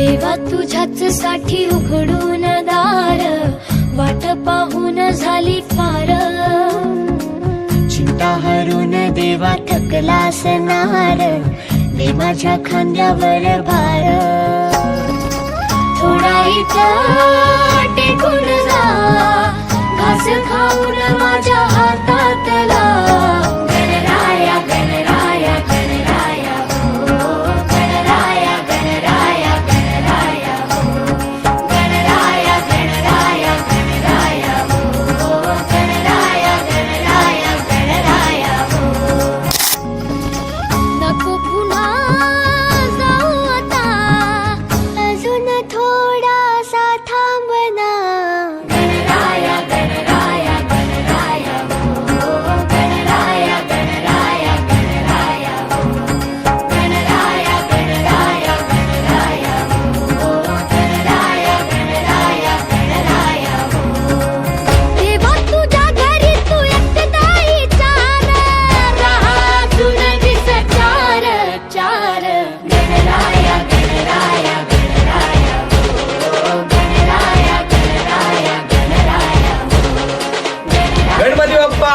देवा तुझ्याच साठी उघडून दार, वाट पाहून झाली फार. चिंता हरून देवा थकला असणार, दे माझ्या खांद्यावर भार. थोडा इथं टेकून जा, घास खाऊन माझ्या हातातला. गणराया गणराया गणराया हो, गणराया गणराया गणराया हो, गणराया गणराया गणराया हो, गणराया गणराया गणराया हो. नको पुन्हा जाऊ आता, अजून थोडासा थांबना. गणराया गणराया गणराया हो, गणराया गणराया गणराया हो, गणराया गणराया गणराया हो, गणराया गणराया गणराया हो. देवा तुझ्या घरी तू एकटाई चार, राहा तुन दिस चार चार. गणराया गणराया गणराया हो, गणराया गणराया गणराया हो, गणपती बाप्पा